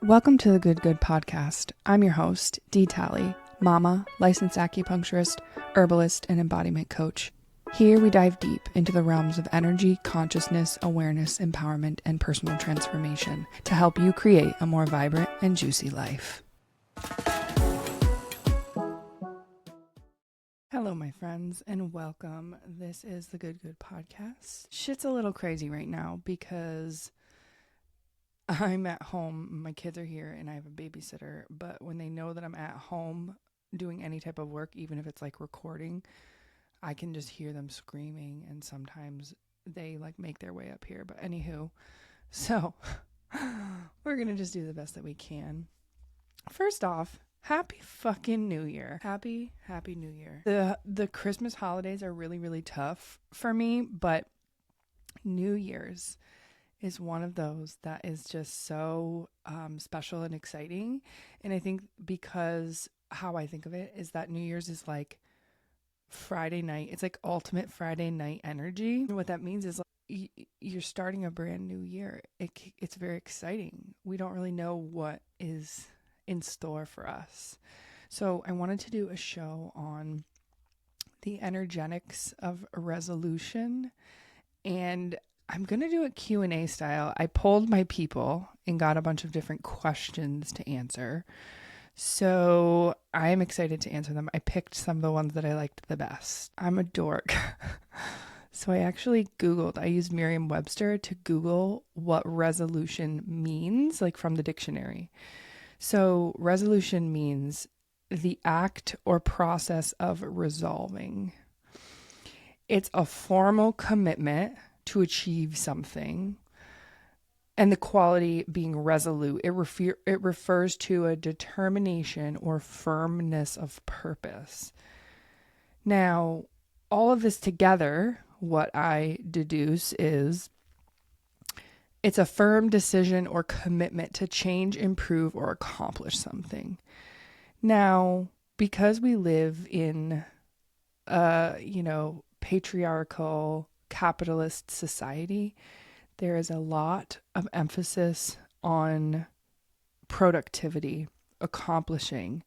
Welcome to the Good Good Podcast. I'm your host, Dee Talley, mama, licensed acupuncturist, herbalist, and embodiment coach. Here we dive deep into the realms of energy, consciousness, awareness, empowerment, and personal transformation to help you create a more vibrant and juicy life. Hello, my friends, and welcome. This is the Good Good Podcast. Shit's a little crazy right now because I'm at home, my kids are here, and I have a babysitter, but when they know that I'm at home doing any type of work, even if it's like recording, I can just hear them screaming, and sometimes they like make their way up here. But anywho, so we're gonna just do the best that we can. First off, happy fucking New Year. Happy New Year. The Christmas holidays are really, really tough for me, but New Year's is one of those that is just so special and exciting. And I think because how I think of it is that New Year's is like Friday night. It's like ultimate Friday night energy. And what that means is like you're starting a brand new year. It's very exciting. We don't really know what is in store for us. So I wanted to do a show on the energetics of a resolution, and I'm going to do it Q&A style. I polled my people and got a bunch of different questions to answer. So I'm excited to answer them. I picked some of the ones that I liked the best. I'm a dork. So I actually Googled, I used Merriam-Webster to Google what resolution means, like from the dictionary. So resolution means the act or process of resolving. It's a formal commitment to achieve something, and the quality being resolute. It refers to a determination or firmness of purpose. Now, all of this together, what I deduce is it's a firm decision or commitment to change, improve, or accomplish something. Now, because we live in patriarchal capitalist society, there is a lot of emphasis on productivity, accomplishing,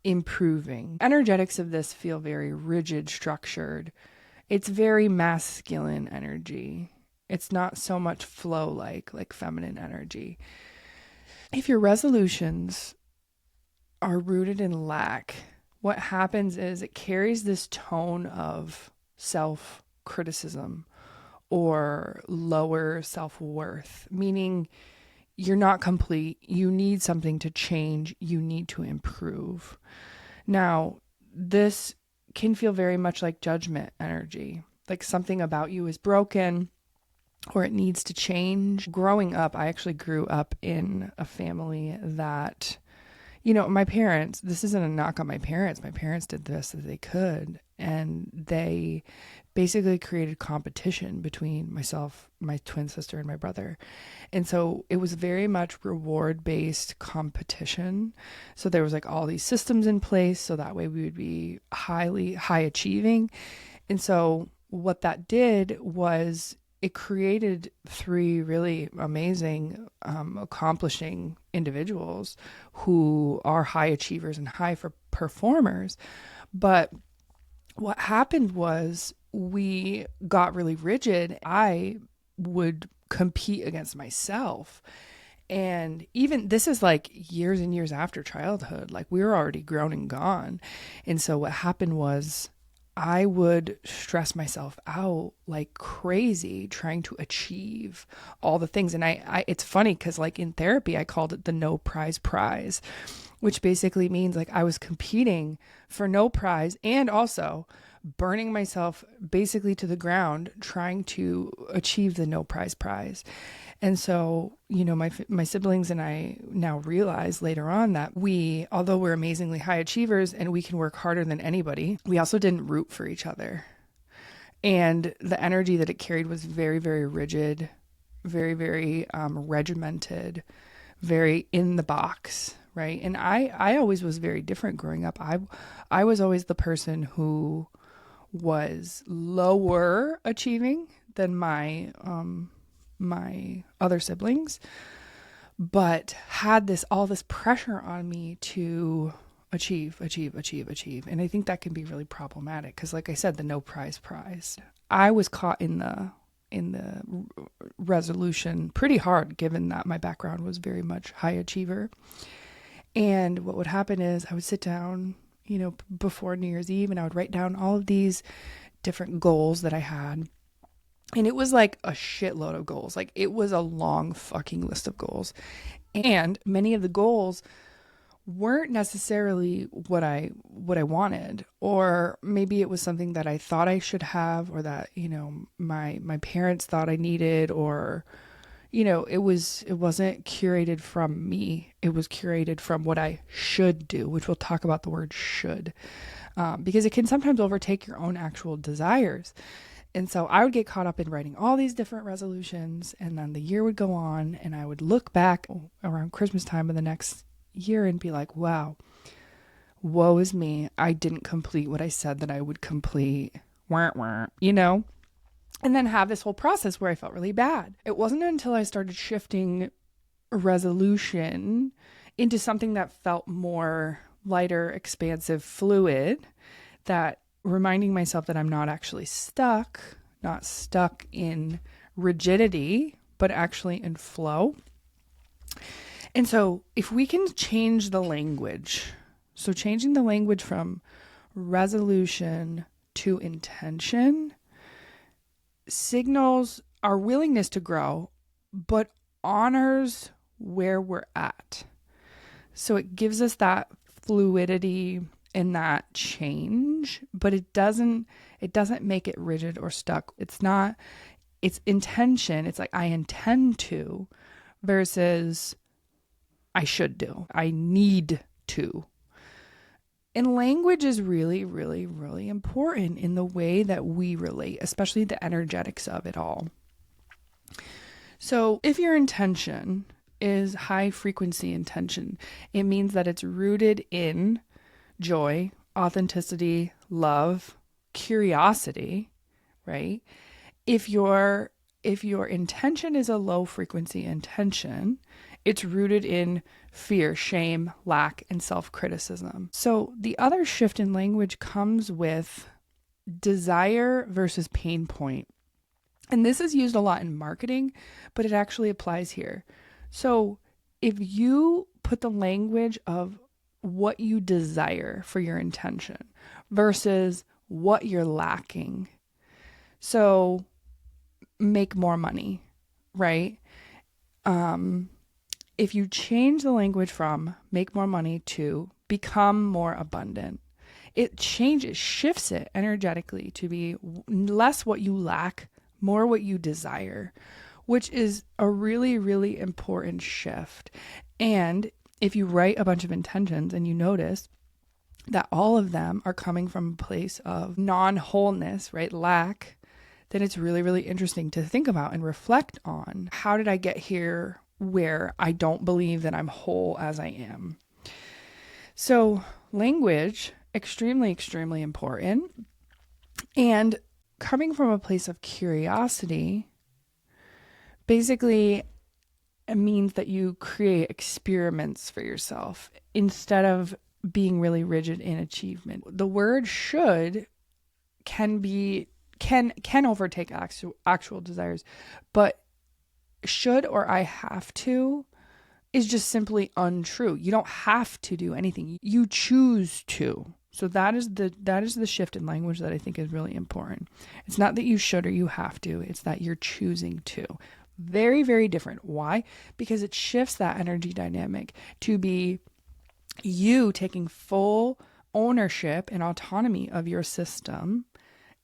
improving. Energetics of this feel very rigid, structured. It's very masculine energy. It's not so much flow like feminine energy. If your resolutions are rooted in lack, what happens is it carries this tone of self-criticism or lower self-worth, meaning you're not complete, you need something to change, you need to improve. Now, this can feel very much like judgment energy, like something about you is broken or it needs to change. Growing up, I actually grew up in a family that, my parents, this isn't a knock on my parents did the best that they could, and they basically created competition between myself, my twin sister, and my brother. And so it was very much reward-based competition. So there was like all these systems in place, so that way we would be high achieving. And so what that did was it created three really amazing, accomplishing individuals who are high achievers and high performers. But what happened was we got really rigid. I would compete against myself. And even this is like years and years after childhood, like we were already grown and gone. And so what happened was I would stress myself out like crazy trying to achieve all the things. And I it's funny because like in therapy, I called it the no prize, which basically means like I was competing for no prize and also burning myself basically to the ground trying to achieve the no prize. And so, my siblings and I now realize later on that although we're amazingly high achievers and we can work harder than anybody, we also didn't root for each other. And the energy that it carried was very, very rigid, very, very regimented, very in the box, right? And I always was very different growing up. I was always the person who was lower achieving than my other siblings, but had all this pressure on me to achieve. And I think that can be really problematic because, like I said, the no prize. I was caught in the resolution pretty hard, given that my background was very much high achiever. And what would happen is I would sit down, before New Year's Eve, and I would write down all of these different goals that I had. And it was like a shitload of goals. Like, it was a long fucking list of goals. And many of the goals weren't necessarily what I wanted, or maybe it was something that I thought I should have, or that, my parents thought I needed, or, it wasn't curated from me. It was curated from what I should do, which we'll talk about the word should, because it can sometimes overtake your own actual desires. And so I would get caught up in writing all these different resolutions, and then the year would go on, and I would look back around Christmas time of the next year and be like, wow, woe is me. I didn't complete what I said that I would complete, and then have this whole process where I felt really bad. It wasn't until I started shifting resolution into something that felt more lighter, expansive, fluid, that reminding myself that I'm not actually not stuck in rigidity, but actually in flow. And so if we can change the language, so changing the language from resolution to intention signals our willingness to grow, but honors where we're at. So it gives us that fluidity and that change, but it doesn't make it rigid or stuck. It's intention. It's like, I intend to versus I should do. I need to. And language is really, really, really important in the way that we relate, especially the energetics of it all. So if your intention is high frequency intention, it means that it's rooted in joy, authenticity, love, curiosity, right? If your intention is a low frequency intention, it's rooted in fear, shame, lack, and self-criticism. So the other shift in language comes with desire versus pain point. And this is used a lot in marketing, but it actually applies here. So if you put the language of what you desire for your intention versus what you're lacking. So make more money, right? If you change the language from make more money to become more abundant, it shifts it energetically to be less what you lack, more what you desire, which is a really, really important shift. And if you write a bunch of intentions and you notice that all of them are coming from a place of non-wholeness, right? Lack, then it's really, really interesting to think about and reflect on, how did I get here where I don't believe that I'm whole as I am? So language, extremely, extremely important. And coming from a place of curiosity, basically it means that you create experiments for yourself instead of being really rigid in achievement. The word should can overtake actual desires, but should or I have to is just simply untrue. You don't have to do anything. You choose to. So that is the shift in language that I think is really important. It's not that you should or you have to, it's that you're choosing to. Very, very different. Why? Because it shifts that energy dynamic to be you taking full ownership and autonomy of your system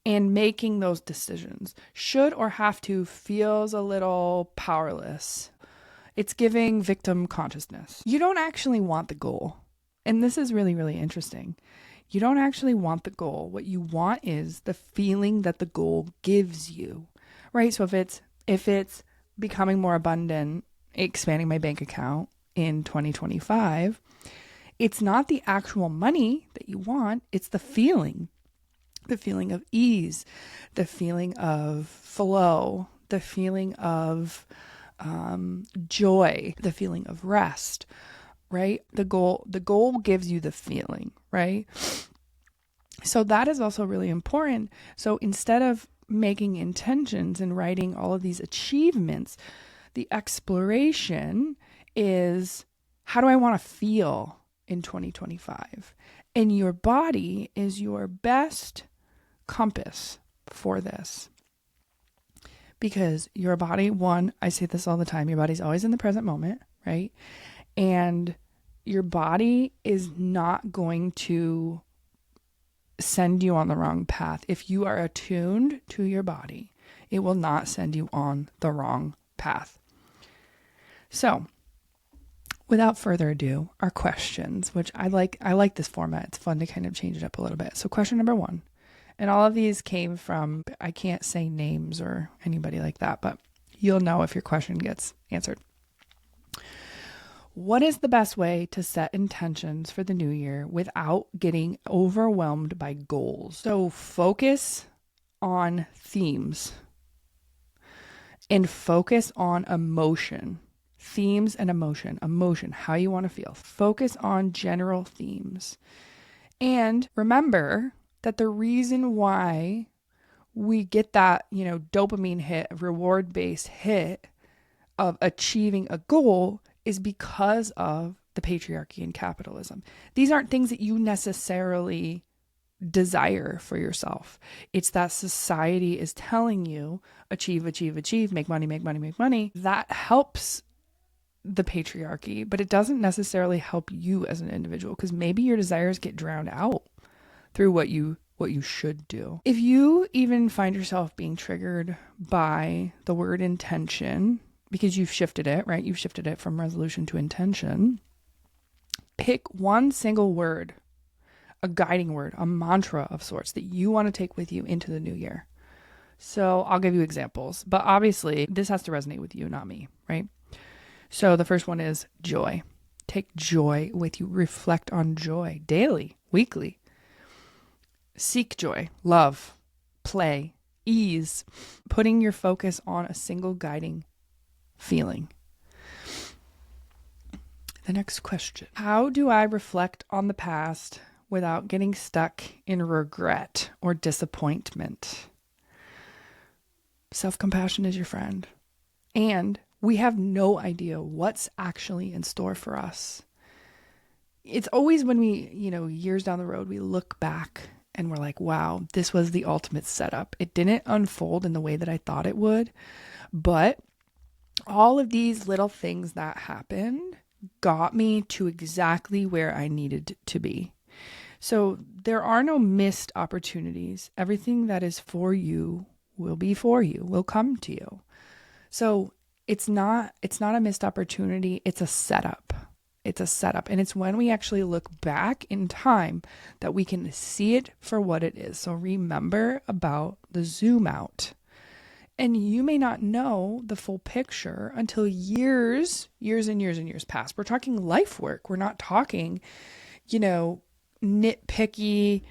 and making those decisions. Should or have to feels a little powerless. It's giving victim consciousness. You don't actually want the goal. And this is really, really interesting. You don't actually want the goal. What you want is the feeling that the goal gives you, right? So if it's becoming more abundant, expanding my bank account in 2025, it's not the actual money that you want. It's the feeling of ease, the feeling of flow, the feeling of joy, the feeling of rest, right? The goal gives you the feeling, right? So that is also really important. So instead of making intentions and writing all of these achievements, the exploration is, how do I want to feel in 2025? And your body is your best compass for this. Because your body, one, I say this all the time, your body's always in the present moment, right? And your body is not going to send you on the wrong path. If you are attuned to your body, it will not send you on the wrong path. So, without further ado, our questions, which I like this format. It's fun to kind of change it up a little bit. So question number 1, and all of these came from, I can't say names or anybody like that, but you'll know if your question gets answered. What is the best way to set intentions for the new year without getting overwhelmed by goals? So focus on themes and focus on emotion. Themes and emotion, how you want to feel. Focus on general themes. And remember that the reason why we get that, dopamine hit, reward-based hit of achieving a goal is because of the patriarchy and capitalism. These aren't things that you necessarily desire for yourself. It's that society is telling you, achieve, make money. That helps the patriarchy, but it doesn't necessarily help you as an individual, because maybe your desires get drowned out through what you should do. If you even find yourself being triggered by the word intention, because you've shifted it, right? You've shifted it from resolution to intention. Pick one single word, a guiding word, a mantra of sorts that you want to take with you into the new year. So I'll give you examples, but obviously this has to resonate with you, not me, right? So the first one is joy. Take joy with you. Reflect on joy daily, weekly. Seek joy, love, play, ease, putting your focus on a single guiding feeling. The next question. How do I reflect on the past without getting stuck in regret or disappointment? Self-compassion is your friend. And we have no idea what's actually in store for us. It's always when we, years down the road, we look back and we're like, wow, this was the ultimate setup. It didn't unfold in the way that I thought it would, but all of these little things that happened got me to exactly where I needed to be. So there are no missed opportunities. Everything that is for you will be for you, will come to you. So it's not a missed opportunity. It's a setup. It's a setup. And it's when we actually look back in time that we can see it for what it is. So remember about the zoom out. And you may not know the full picture until years pass. We're talking life work. We're not talking, nitpicky,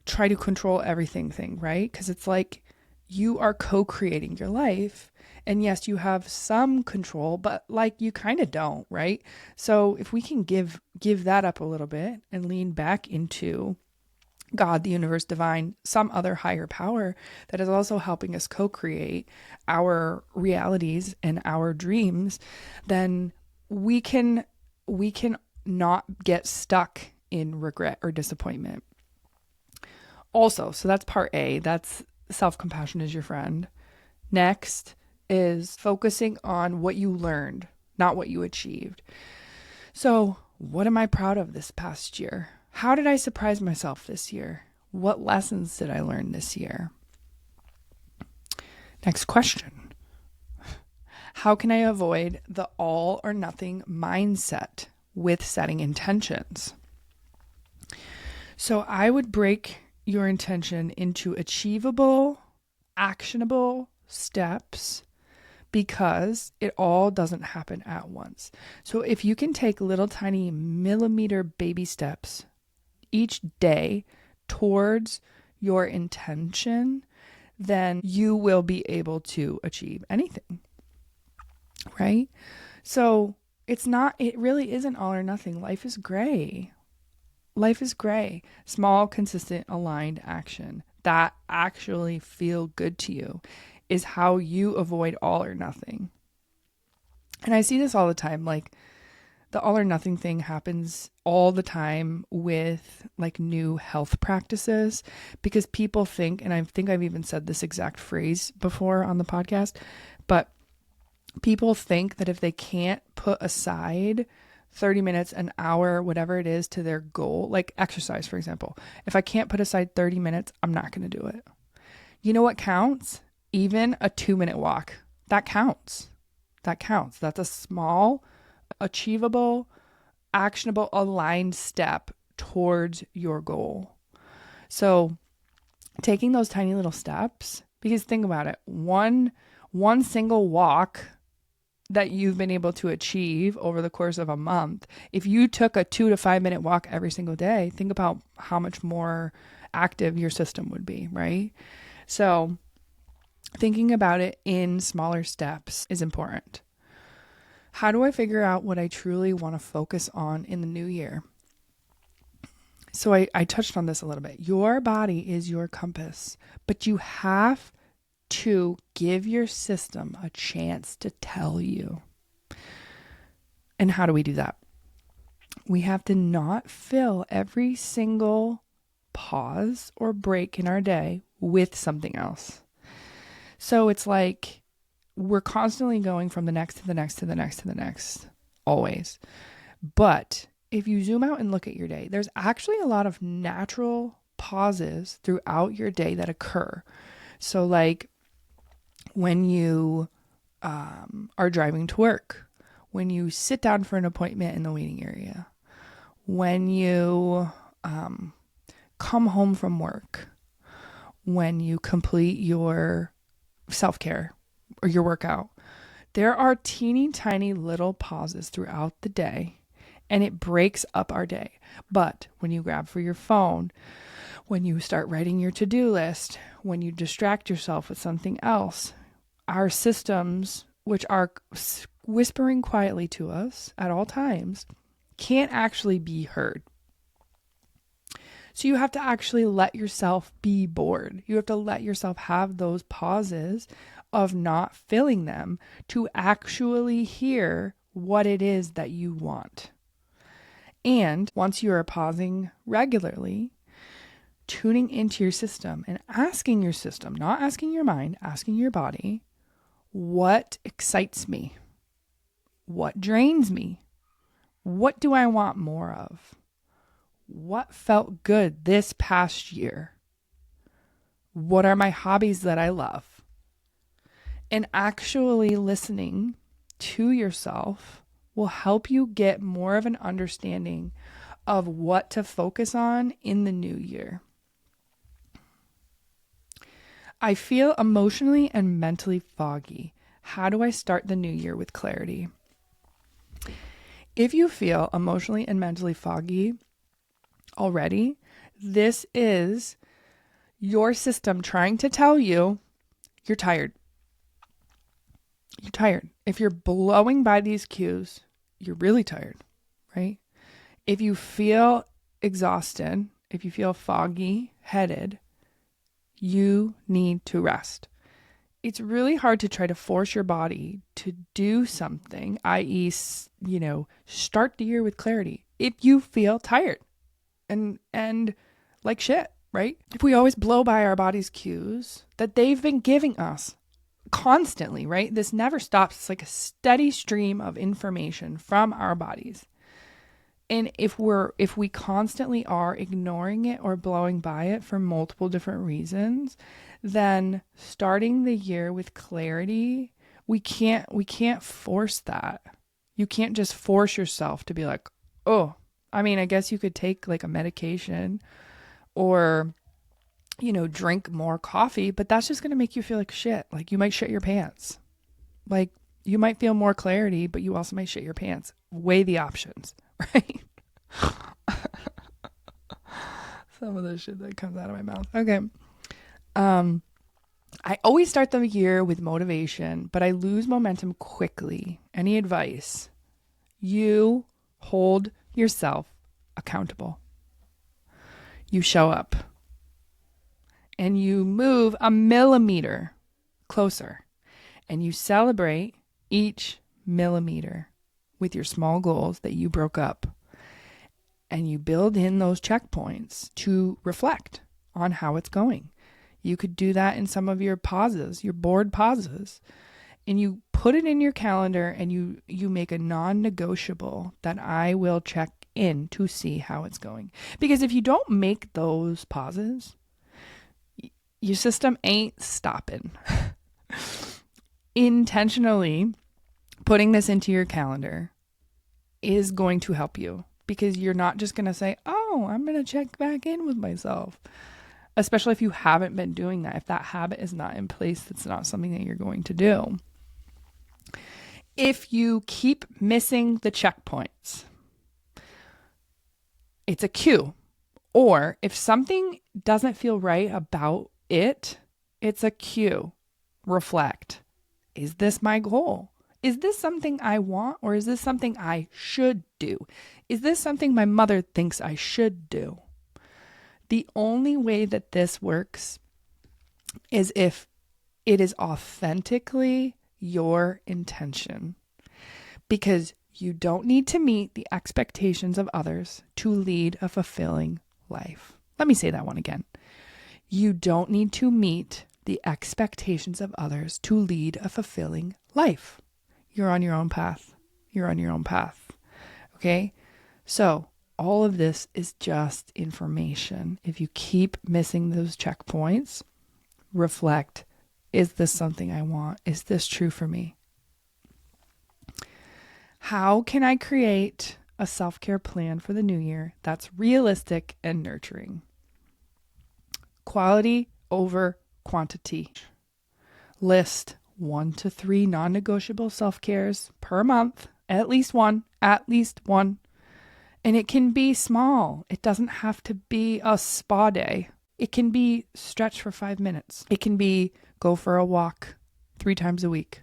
try to control everything thing, right? Because it's like you are co-creating your life. And yes, you have some control, but like you kind of don't, right? So if we can give that up a little bit and lean back into God, the universe, divine, some other higher power that is also helping us co-create our realities and our dreams, then we can not get stuck in regret or disappointment. Also, so that's part A. That's self-compassion is your friend. Next is focusing on what you learned, not what you achieved. So, what am I proud of this past year? How did I surprise myself this year? What lessons did I learn this year? Next question. How can I avoid the all or nothing mindset with setting intentions? So I would break your intention into achievable, actionable steps, because it all doesn't happen at once. So if you can take little tiny millimeter baby steps each day towards your intention, then you will be able to achieve anything. right? So it really isn't all or nothing. Life is gray. Life is gray. Small, consistent, aligned action that actually feel good to you is how you avoid all or nothing. And I see this all the time. Like, the all or nothing thing happens all the time with like new health practices because people think, and I think I've even said this exact phrase before on the podcast, but people think that if they can't put aside 30 minutes, an hour, whatever it is to their goal, like exercise, for example, if I can't put aside 30 minutes, I'm not going to do it. You know what counts? Even a 2-minute walk. That counts. That counts. That's a small, achievable, actionable, aligned step towards your goal. So taking those tiny little steps, because think about it, one single walk that you've been able to achieve over the course of a month, if you took a 2 to 5 minute walk every single day, think about how much more active your system would be, right? So thinking about it in smaller steps is important. How do I figure out what I truly want to focus on in the new year? So I touched on this a little bit. Your body is your compass, but you have to give your system a chance to tell you. And how do we do that? We have to not fill every single pause or break in our day with something else. So it's like we're constantly going from the next to the next to the next to the next, always. But if you zoom out and look at your day, there's actually a lot of natural pauses throughout your day that occur. So like when you are driving to work, when you sit down for an appointment in the waiting area, when you come home from work, when you complete your self-care or your workout, there are teeny tiny little pauses throughout the day, and it breaks up our day. But when you grab for your phone, when you start writing your to-do list, when you distract yourself with something else, our systems, which are whispering quietly to us at all times, can't actually be heard. So you have to actually let yourself be bored. You have to let yourself have those pauses of not filling them to actually hear what it is that you want. And once you are pausing regularly, tuning into your system and asking your system, not asking your mind, asking your body, what excites me? What drains me? What do I want more of? What felt good this past year? What are my hobbies that I love? And actually listening to yourself will help you get more of an understanding of what to focus on in the new year. I feel emotionally and mentally foggy. How do I start the new year with clarity? If you feel emotionally and mentally foggy already, this is your system trying to tell you you're tired. You're tired. If you're blowing by these cues, you're really tired, right? If you feel exhausted, if you feel foggy headed, you need to rest. It's really hard to try to force your body to do something, i.e., start the year with clarity if you feel tired and like shit, right? If we always blow by our body's cues that they've been giving us constantly, right? This never stops. It's like a steady stream of information from our bodies. And if we constantly are ignoring it or blowing by it for multiple different reasons, then starting the year with clarity, we can't force that. You can't just force yourself to be like, oh, I mean, I guess you could take like a medication or, drink more coffee, but that's just going to make you feel like shit. Like you might shit your pants. Like you might feel more clarity, but you also might shit your pants. Weigh the options. Right? Some of the shit that comes out of my mouth. Okay. I always start the year with motivation, but I lose momentum quickly. Any advice? You hold yourself accountable. You show up and you move a millimeter closer and you celebrate each millimeter with your small goals that you broke up. And you build in those checkpoints to reflect on how it's going. You could do that in some of your pauses, your board pauses, and you put it in your calendar and you make a non-negotiable that I will check in to see how it's going. Because if you don't make those pauses, your system ain't stopping. Intentionally putting this into your calendar is going to help you, because you're not just going to say, oh, I'm going to check back in with myself. Especially if you haven't been doing that. If that habit is not in place, that's not something that you're going to do. If you keep missing the checkpoints, it's a cue. Or if something doesn't feel right about it, it's a cue. Reflect. Is this my goal? Is this something I want, or is this something I should do? Is this something my mother thinks I should do? The only way that this works is if it is authentically your intention, because you don't need to meet the expectations of others to lead a fulfilling life. Let me say that one again. You don't need to meet the expectations of others to lead a fulfilling life. You're on your own path. You're on your own path. Okay? So all of this is just information. If you keep missing those checkpoints, reflect. Is this something I want? Is this true for me? How can I create a self-care plan for the new year that's realistic and nurturing? Quality over quantity. List 1 to 3 non-negotiable self-cares per month. At least one. And it can be small. It doesn't have to be a spa day. It can be stretch for 5 minutes. It can be go for a walk 3 times a week.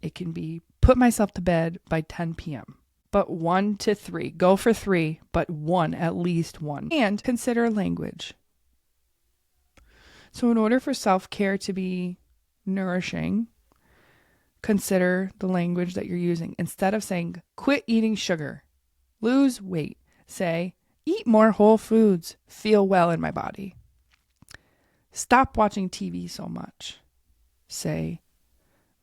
It can be put myself to bed by 10 p.m. But 1 to 3. Go for 3, but 1, at least 1. And consider language. So in order for self-care to be nourishing, consider the language that you're using. Instead of saying, quit eating sugar, lose weight, say, eat more whole foods, feel well in my body. Stop watching TV so much. Say,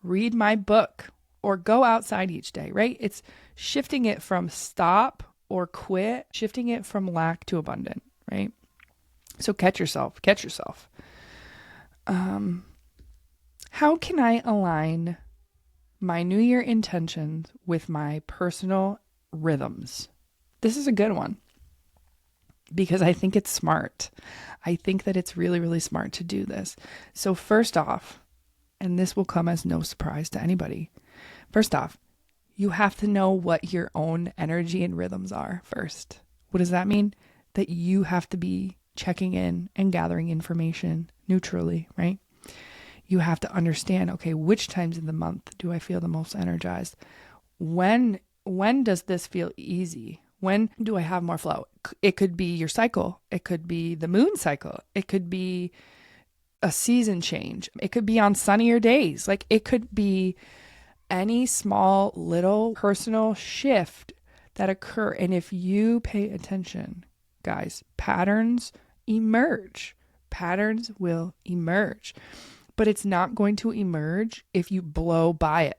read my book or go outside each day, right? It's shifting it from stop or quit, shifting it from lack to abundant, right? So catch yourself. How can I align my New Year intentions with my personal rhythms? This is a good one because I think it's smart. I think that it's really, really smart to do this. So first off, and this will come as no surprise to anybody. First off, you have to know what your own energy and rhythms are first. What does that mean? That you have to be checking in and gathering information neutrally, right? You have to understand, okay, which times in the month do I feel the most energized? When does this feel easy? When do I have more flow? It could be your cycle. It could be the moon cycle. It could be a season change. It could be on sunnier days. Like it could be any small little personal shift that occur. And if you pay attention, guys, patterns emerge. Patterns will emerge. But it's not going to emerge if you blow by it.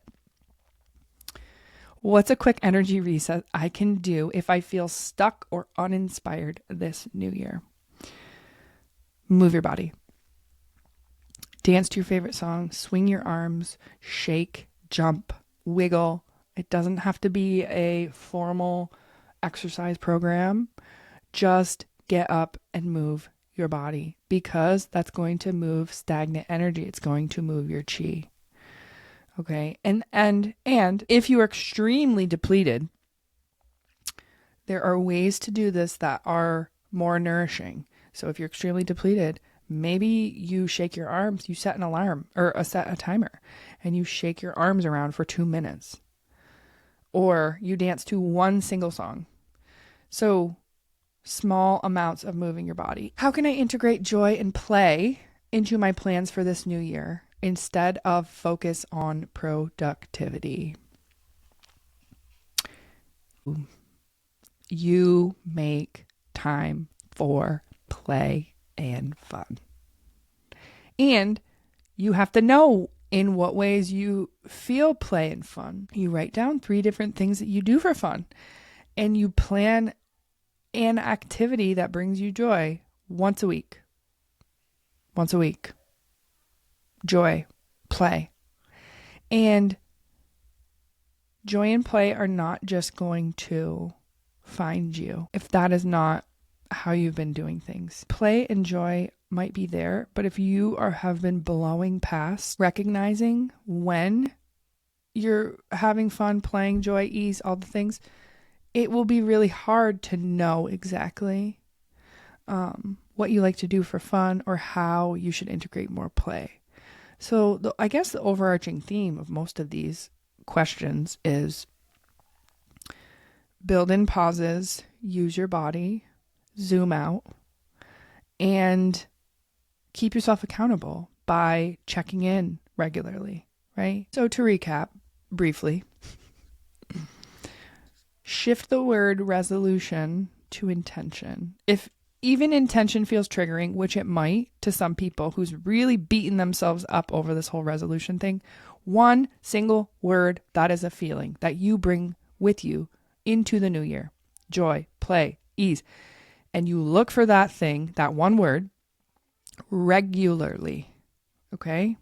What's a quick energy reset I can do if I feel stuck or uninspired this new year? Move your body. Dance to your favorite song. Swing your arms. Shake, jump, wiggle. It doesn't have to be a formal exercise program. Just get up and move your body, because that's going to move stagnant energy. It's going to move your chi. Okay. And if you are extremely depleted, there are ways to do this that are more nourishing. So if you're extremely depleted, Maybe you shake your arms, you set an alarm or set a timer and you shake your arms around for 2 minutes. Or you dance to one single song. So small amounts of moving your body. How can I integrate joy and play into my plans for this new year instead of focus on productivity? You make time for play and fun. And you have to know in what ways you feel play and fun. You write down 3 different things that you do for fun, and you plan an activity that brings you joy once a week. Once a week. Joy, play. And joy and play are not just going to find you if that is not how you've been doing things. Play and joy might be there, but if you have been blowing past recognizing when you're having fun, playing, joy, ease, all the things, it will be really hard to know exactly what you like to do for fun or how you should integrate more play. So I guess the overarching theme of most of these questions is build in pauses, use your body, zoom out, and keep yourself accountable by checking in regularly, right? So to recap briefly, shift the word resolution to intention. If even intention feels triggering, which it might to some people who's really beaten themselves up over this whole resolution thing, one single word that is a feeling that you bring with you into the new year. Joy, play, ease. And you look for that thing, that one word, regularly. Okay?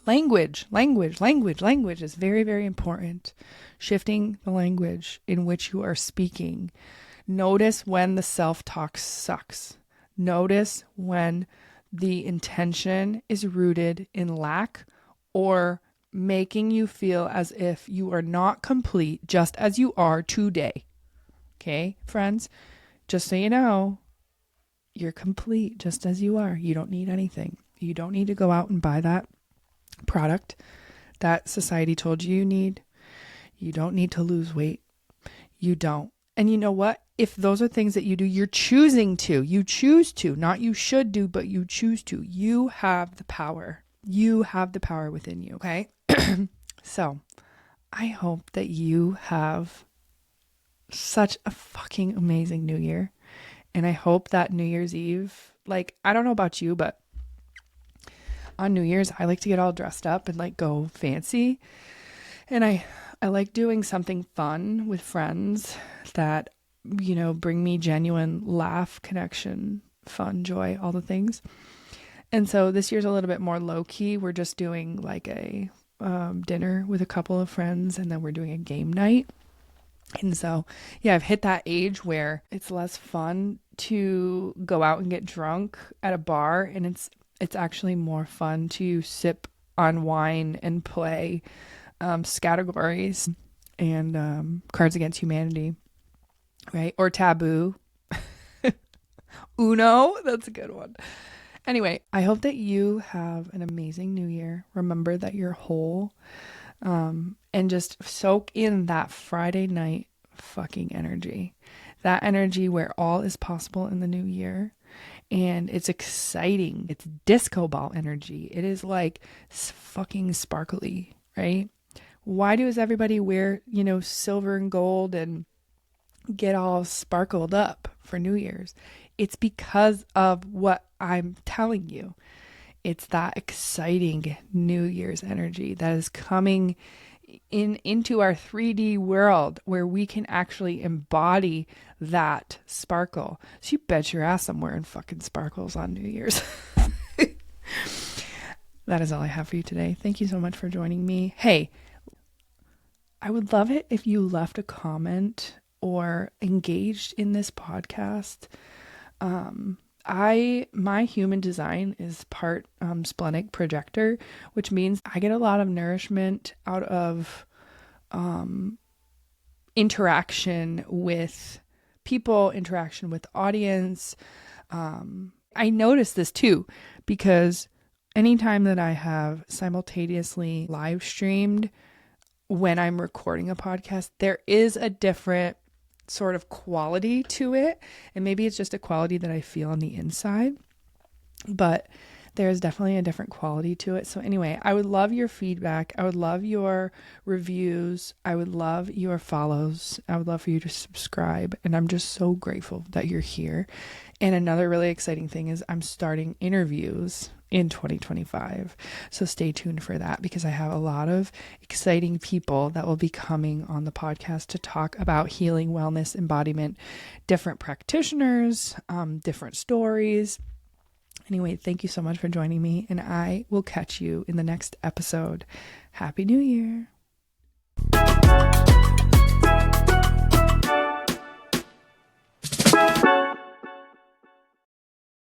Language is very, very important. Shifting the language in which you are speaking. Notice when the self-talk sucks. Notice when the intention is rooted in lack or making you feel as if you are not complete just as you are today. Okay, friends? Just so you know, you're complete just as you are. You don't need anything. You don't need to go out and buy that product that society told you need. You don't need to lose weight. You don't. And you know what? If those are things that you do, you're choosing to. You choose to. Not you should do, but you choose to. You have the power. You have the power within you, okay? So, I hope that you have such a fucking amazing new year. And I hope that New Year's Eve, like, I don't know about you, but on New Year's, I like to get all dressed up and like go fancy. And I like doing something fun with friends that, you know, bring me genuine laugh, connection, fun, joy, all the things. And so this year's a little bit more low key. We're just doing like a dinner with a couple of friends, and then we're doing a game night. And so, yeah, I've hit that age where it's less fun to go out and get drunk at a bar, and it's actually more fun to sip on wine and play categories and Cards Against Humanity, right? Or Taboo. Uno, that's a good one. Anyway, I hope that you have an amazing new year. Remember that you're whole. And just soak in that Friday night fucking energy. That energy where all is possible in the new year. And it's exciting. It's disco ball energy. It is like fucking sparkly, right? Why does everybody wear, you know, silver and gold and get all sparkled up for New Year's? It's because of what I'm telling you. It's that exciting New Year's energy that is coming into our 3D world where we can actually embody that sparkle. So you bet your ass I'm wearing fucking sparkles on New Year's. That is all I have for you today. Thank you so much for joining me. Hey, I would love it if you left a comment or engaged in this podcast. My human design is part splenic projector, which means I get a lot of nourishment out of interaction with people, interaction with audience, I noticed this too, because anytime that I have simultaneously live streamed when I'm recording a podcast, there is a different sort of quality to it. And maybe it's just a quality that I feel on the inside, but there's definitely a different quality to it. So anyway, I would love your feedback. I would love your reviews. I would love your follows. I would love for you to subscribe. And I'm just so grateful that you're here. And another really exciting thing is I'm starting interviews in 2025. So stay tuned for that, because I have a lot of exciting people that will be coming on the podcast to talk about healing, wellness, embodiment, different practitioners, different stories. Anyway, thank you so much for joining me, and I will catch you in the next episode. Happy New Year.